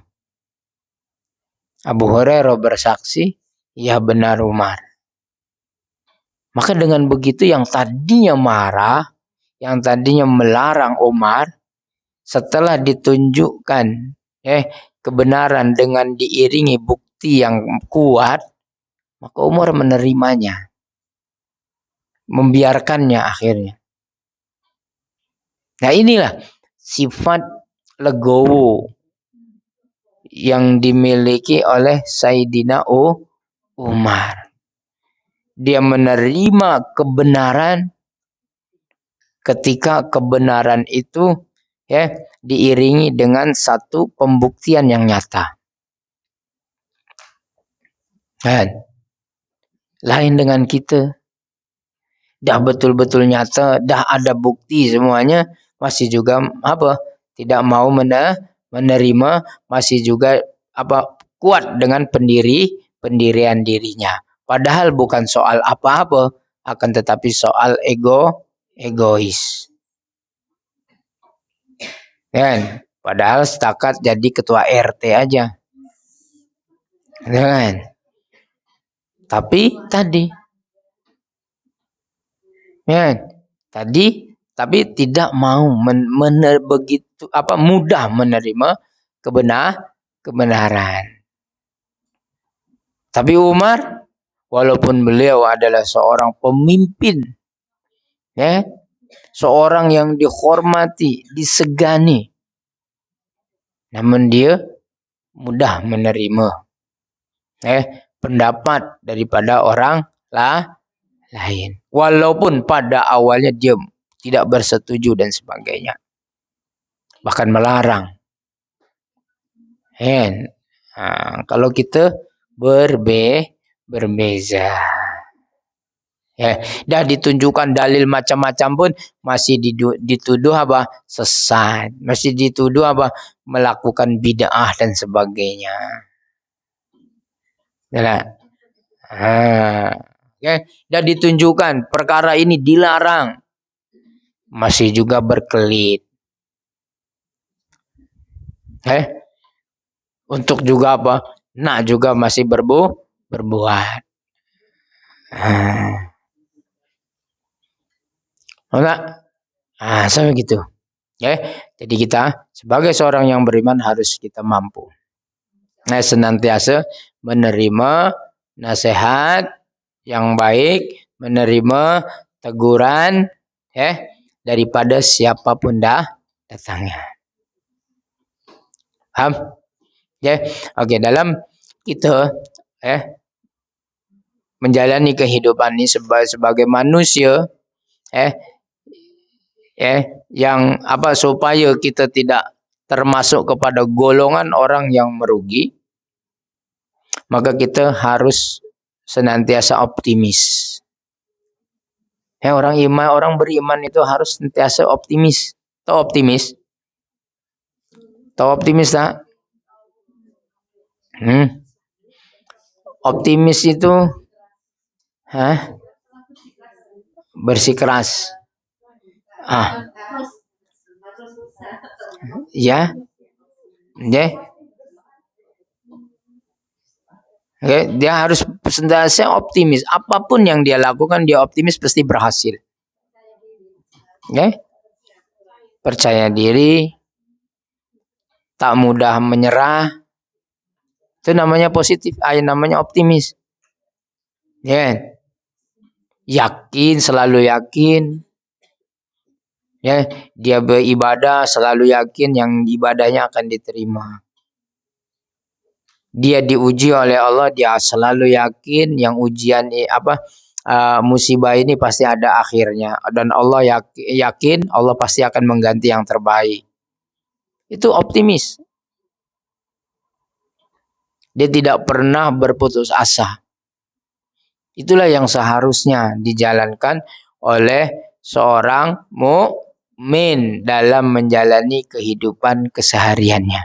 Abu Hurairah bersaksi, ya benar Umar. Maka dengan begitu yang tadinya marah, yang tadinya melarang Umar, setelah ditunjukkan kebenaran dengan diiringi bukti yang kuat, maka Umar menerimanya. Membiarkannya akhirnya. Nah inilah sifat legowo yang dimiliki oleh Sayyidina Umar. Dia menerima kebenaran ketika kebenaran itu diiringi dengan satu pembuktian yang nyata. Lain dengan kita. Dah betul-betul nyata, dah ada bukti semuanya, masih juga tidak mau menerima, masih juga kuat dengan pendirian dirinya. Padahal bukan soal apa-apa, akan tetapi soal egois. Padahal setakat jadi ketua RT aja. Tapi tapi tidak mau mudah menerima kebenaran. Tapi Umar, walaupun beliau adalah seorang pemimpin, ya, seorang yang dihormati, disegani, namun dia mudah menerima pendapat daripada orang lain. Walaupun pada awalnya dia tidak bersetuju dan sebagainya. Bahkan melarang. Kalau kita berbeza. Dah ditunjukkan dalil macam-macam pun masih dituduh apa? Sesat. Masih dituduh apa? Melakukan bid'ah dan sebagainya. Dah ditunjukkan perkara ini dilarang. Masih juga berkelit. Untuk juga apa? Nak juga masih berbuat. Enggak? Sampai gitu. Jadi kita sebagai seorang yang beriman harus kita mampu. Senantiasa menerima nasihat yang baik, menerima teguran daripada siapapun datangnya. Paham? Oke, dalam kita menjalani kehidupan ini sebagai manusia yang apa supaya kita tidak termasuk kepada golongan orang yang merugi, maka kita harus senantiasa optimis. Orang beriman itu harus senantiasa optimis. Tahu optimis? Tahu optimis tak? Optimis itu bersikeras. Ya. Dia harus senantiasa optimis. Apapun yang dia lakukan, dia optimis pasti berhasil. Percaya diri, tak mudah menyerah. Itu namanya positif, namanya optimis. Yakin, selalu yakin. Dia beribadah selalu yakin yang ibadahnya akan diterima. Dia diuji oleh Allah, dia selalu yakin yang ujian musibah ini pasti ada akhirnya, dan Allah yakin Allah pasti akan mengganti yang terbaik. Itu optimis. Dia tidak pernah berputus asa. Itulah yang seharusnya dijalankan oleh seorang mukmin dalam menjalani kehidupan kesehariannya.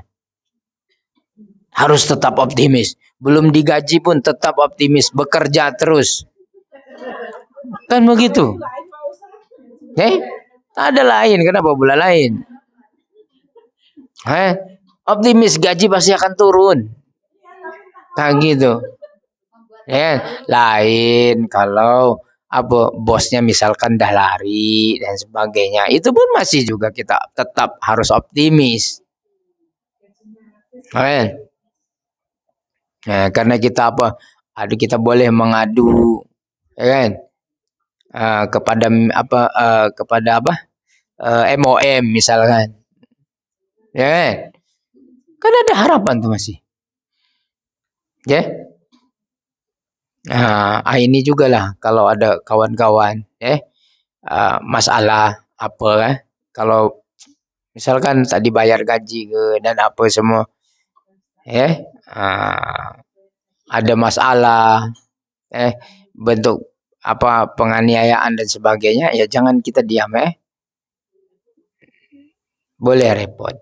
Harus tetap optimis. Belum digaji pun tetap optimis. Bekerja terus. Kan begitu. Tak ada lain. Kenapa pula lain? Optimis, gaji pasti akan turun. Kayak gitu. Lain kalau bosnya misalkan dah lari dan sebagainya. Itu pun masih juga kita tetap harus optimis. Karena kita kita boleh mengadu kepada MOM misalkan. Kan ada harapan tuh masih. Ini juga lah kalau ada kawan-kawan masalah kalau misalkan tak dibayar gaji ke dan apa semua ada masalah bentuk penganiayaan dan sebagainya, ya jangan kita diam boleh repot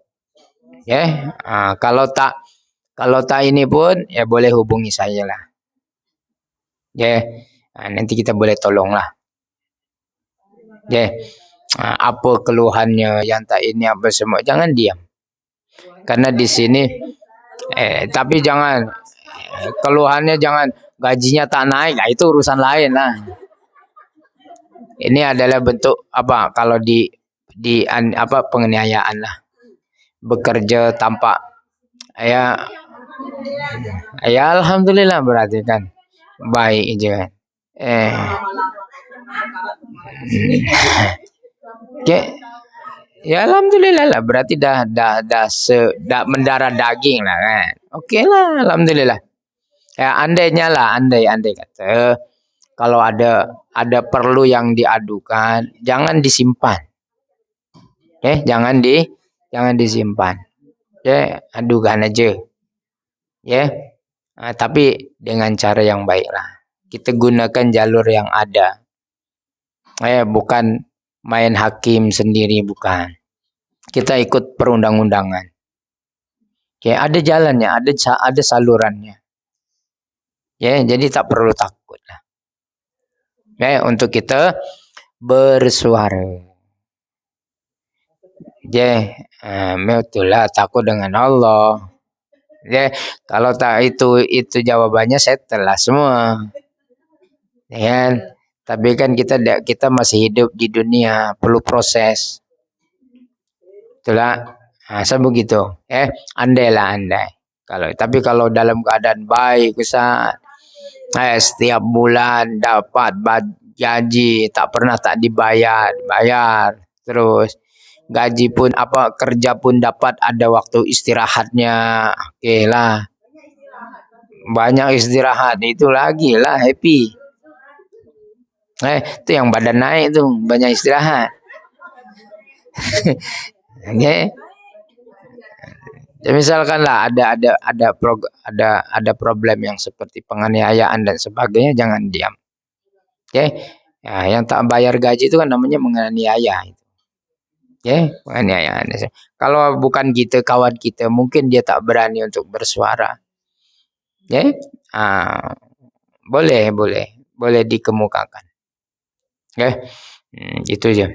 kalau tak ini pun ya boleh hubungi saya lah nanti kita boleh tolong lah apa keluhannya yang tak ini apa semua, jangan diam karena di sini tapi jangan keluhannya jangan gajinya tak naik, itu urusan lain lah. Ini adalah bentuk kalau di penganiayaan lah, bekerja tanpa Ya alhamdulillah berarti kan baik aja kan. Eh, Oke, ya alhamdulillah lah berarti dah mendarah daging lah kan. Oke lah, alhamdulillah. Ya andainya lah, andai kata kalau ada perlu yang diadukan, jangan disimpan. Jangan disimpan. Adukan aja. Ya. Tapi dengan cara yang baik lah. Kita gunakan jalur yang ada. Bukan main hakim sendiri, bukan. Kita ikut perundang-undangan. Ada jalannya, ada salurannya. Jadi tak perlu takut lah. Untuk kita bersuara. Itulah takut dengan Allah. Kalau tak itu jawabannya settle lah semua. Kan? Tapi kan kita masih hidup di dunia, perlu proses. Itulah, saya begitu. Andai. Tapi kalau dalam keadaan baik, Ustaz, setiap bulan dapat gaji, tak pernah tak bayar. Terus gaji pun kerja pun dapat ada waktu istirahatnya. Oke lah. Banyak istirahat itu lagi lah happy. Itu yang badan naik tuh, banyak istirahat. Misalkan lah ada problem yang seperti penganiayaan dan sebagainya, jangan diam. Yang tak bayar gaji itu kan namanya menganiaya. Penganiayaan. Kalau bukan kita, kawan kita, mungkin dia tak berani untuk bersuara. Boleh dikemukakan. Itu aja.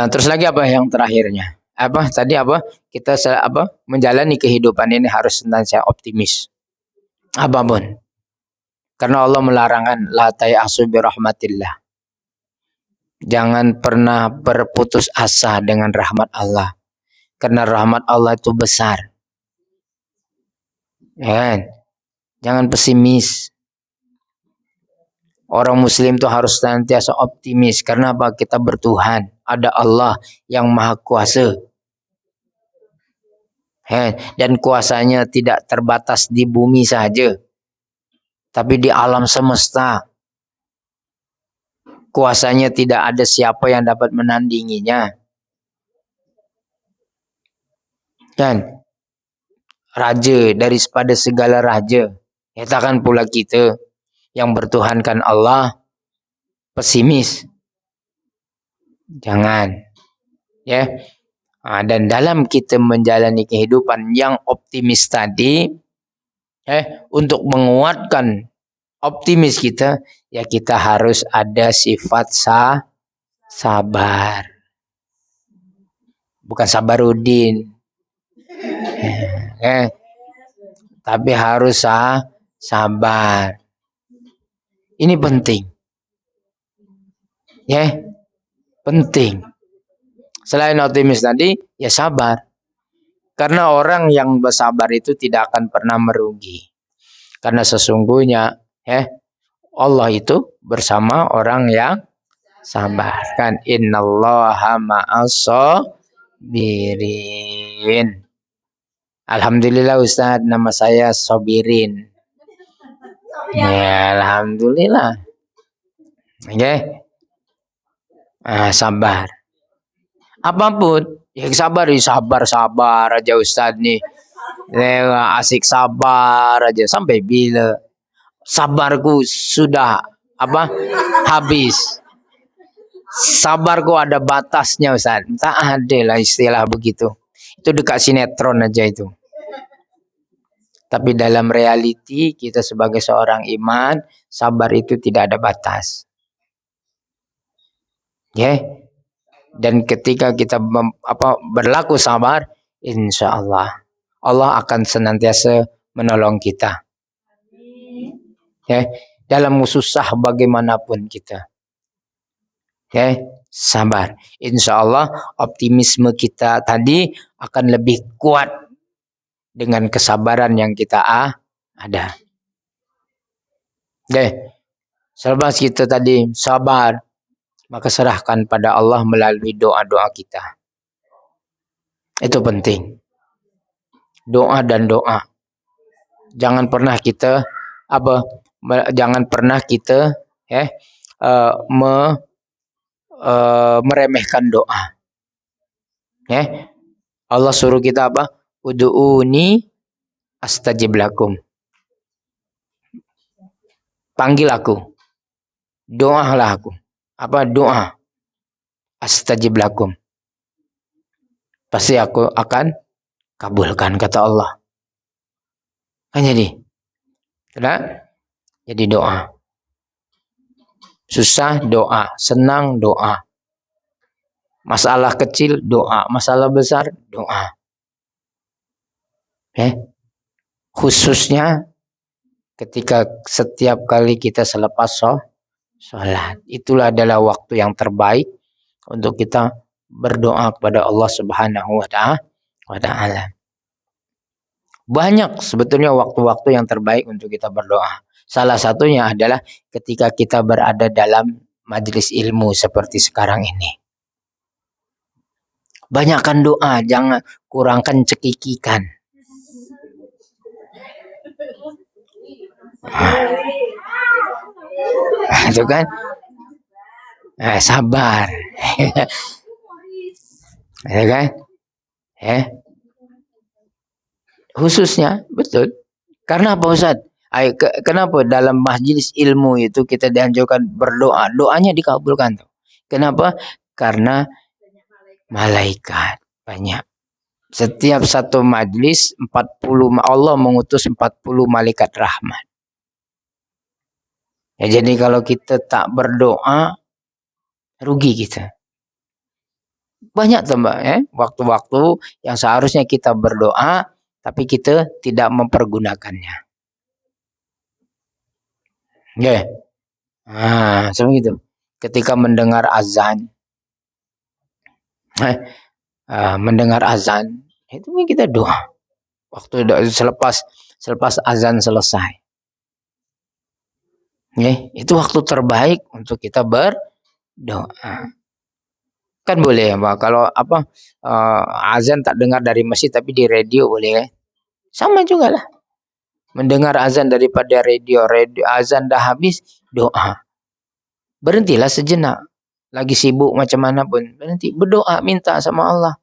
Terus lagi apa yang terakhirnya? Tadi kita menjalani kehidupan ini harus senantiasa optimis. Apapun. Karena Allah melarangkan la ta'asu bi rahmatillah. Jangan pernah berputus asa dengan rahmat Allah. Karena rahmat Allah itu besar. Jangan pesimis. Orang muslim itu harus senantiasa optimis. Karena apa? Kita bertuhan. Ada Allah yang maha kuasa. Dan kuasanya tidak terbatas di bumi saja. Tapi di alam semesta. Kuasanya tidak ada siapa yang dapat menandinginya. Raja daripada segala raja. Katakan pula kita yang bertuhankan Allah pesimis. Jangan. Dan dalam kita menjalani kehidupan yang optimis tadi, untuk menguatkan optimis kita, kita harus ada sifat sabar. Bukan Sabarudin. Tapi harus sabar. Ini penting. Penting. Selain optimis tadi, sabar. Karena orang yang bersabar itu tidak akan pernah merugi. Karena sesungguhnya Allah itu bersama orang yang sabar. Kan innallaha ma'as-sabirin. Alhamdulillah Ustaz, nama saya Sobirin. Alhamdulillah. Sabar. Apapun, sabar aja Ustaz nih. Asik sabar aja sampai bila sabarku sudah habis. Sabarku ada batasnya Ustaz. Tak ada lah istilah begitu. Itu dekat sinetron aja itu. Tapi dalam realiti kita sebagai seorang iman, sabar itu tidak ada batas. Dan ketika kita berlaku sabar, insya Allah akan senantiasa menolong kita. Dalam susah bagaimanapun kita. Sabar. Insya Allah optimisme kita tadi akan lebih kuat dengan kesabaran yang kita ada. Oke, selepas kita tadi sabar, maka serahkan pada Allah melalui doa-doa kita. Itu penting. Doa dan doa. Jangan pernah kita meremehkan doa. Allah suruh kita apa? Ud'uuni astajib lakum. Panggil aku. Doalah aku. Apa doa? Astajib lakum. Pasti aku akan kabulkan, kata Allah. Kan jadi doa. Susah doa, senang doa. Masalah kecil doa, masalah besar doa. Khususnya ketika setiap kali kita selepas sholat, itulah adalah waktu yang terbaik untuk kita berdoa kepada Allah Subhanahu wa Ta'ala. Banyak sebetulnya waktu-waktu yang terbaik untuk kita berdoa. Salah satunya adalah ketika kita berada dalam majelis ilmu seperti sekarang ini. Banyakkan doa, jangan kurangkan cekikikan. Itu kan? Sabar. Ya kan? Khususnya, betul. Karena apa Ustaz? Kenapa dalam majelis ilmu itu kita dianjurkan berdoa? Doanya dikabulkan. Kenapa? Karena malaikat banyak. Setiap satu majelis 40, Allah mengutus 40 malaikat rahmat. Jadi kalau kita tak berdoa, rugi kita. Banyak tuh Mbak, waktu-waktu yang seharusnya kita berdoa, tapi kita tidak mempergunakannya. Seperti itu. Ketika mendengar azan, itu kita doa. Waktu selepas azan selesai. Itu waktu terbaik untuk kita berdoa. Kan boleh ya Pak, kalau azan tak dengar dari masjid tapi di radio boleh. Sama juga lah. Mendengar azan daripada radio azan dah habis, doa. Berhentilah sejenak. Lagi sibuk macam mana pun, berhenti berdoa, minta sama Allah.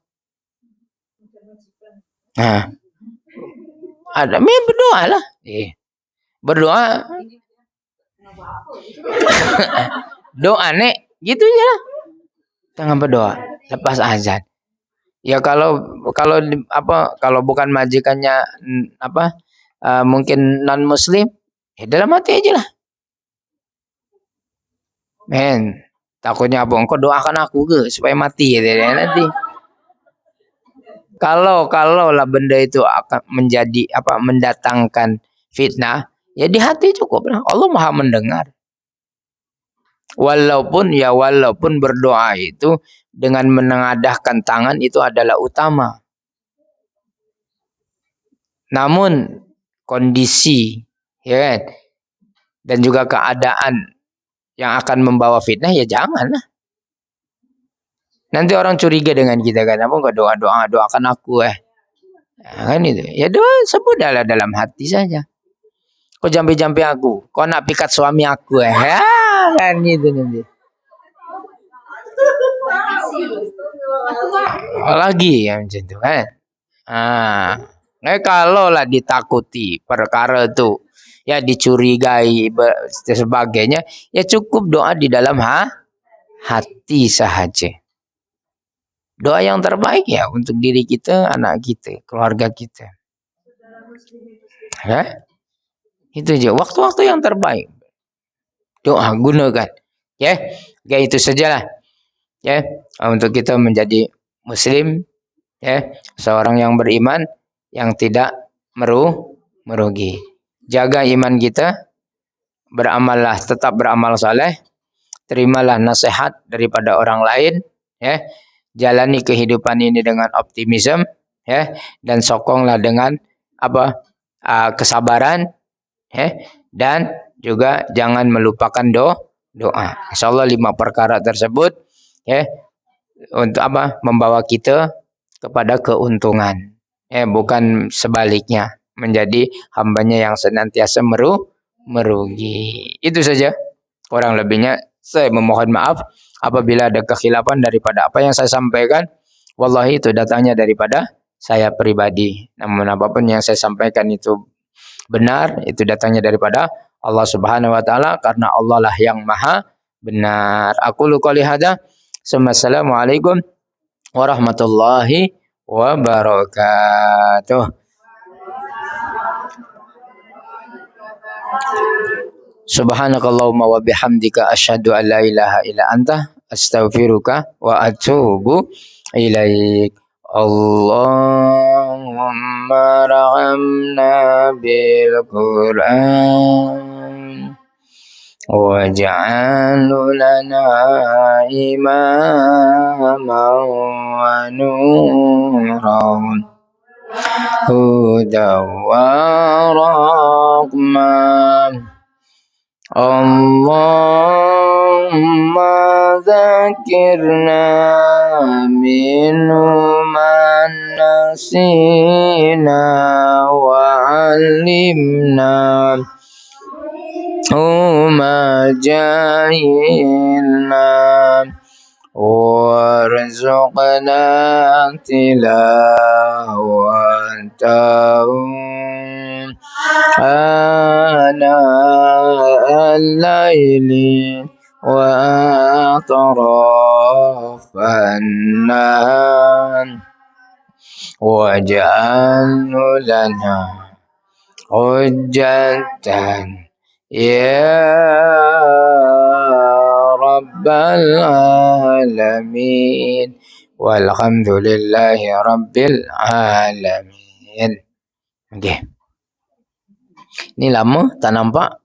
Berdoa lah. Berdoa. Doa nek, gitu aja lah. Jangan berdoa lepas azan. Ya kalau bukan majikannya mungkin non muslim, dalam hati aja lah. Takutnya engkau doakan aku ke supaya mati nanti. Kalau lah benda itu akan menjadi mendatangkan fitnah, ya di hati cukup lah. Allah Maha mendengar. Walaupun berdoa itu dengan menengadahkan tangan itu adalah utama. Namun kondisi dan juga keadaan yang akan membawa fitnah, ya janganlah. Nanti orang curiga dengan kita kan, apa enggak doakan aku kan itu. Ya doa sebutlah dalam hati saja. Kau jampi-jampi aku, kau nak pikat suami aku kan itu nanti. Lagi ya macam itu kan. Kalau lah ditakuti perkara itu, ya dicurigai sebagainya, ya cukup doa di dalam hati sahaja. Doa yang terbaik ya untuk diri kita, anak kita, keluarga kita. Itu aja waktu-waktu yang terbaik. Doa gunakan. Itu sajalah. Untuk kita menjadi muslim, seorang yang beriman yang tidak merugi. Jaga iman kita, beramallah, tetap beramal saleh, terimalah nasihat daripada orang lain, jalani kehidupan ini dengan optimisme, dan sokonglah dengan kesabaran, dan juga jangan melupakan doa. Insyaallah 5 perkara tersebut untuk membawa kita kepada keuntungan. Bukan sebaliknya menjadi hambanya yang senantiasa merugi. Itu saja. Kurang lebihnya saya memohon maaf apabila ada kekhilafan daripada apa yang saya sampaikan. Wallahi itu datangnya daripada saya pribadi. Namun apapun yang saya sampaikan itu benar, itu datangnya daripada Allah Subhanahu wa taala, karena Allah lah yang maha benar. Aku qouli hadza. Assalamualaikum warahmatullahi wabarakatuh. Subhanakallahumma wa bihamdika asyhadu an la ilaha illa anta astaghfiruka wa atubu ilaik. Allahumma rahamna bil Qur'an waj'alhu lana imaman wa nuran hudaw wa rahmah. Allahumma zakirna minhu man nasina wa alimna ma jahilna warzuqna tilawatahu ana al-laili wa atrafan nahar waj'alhu lana hujjatan ya rabbal alamin walhamdulillahi rabbil alamin. Ini lama tak nampak.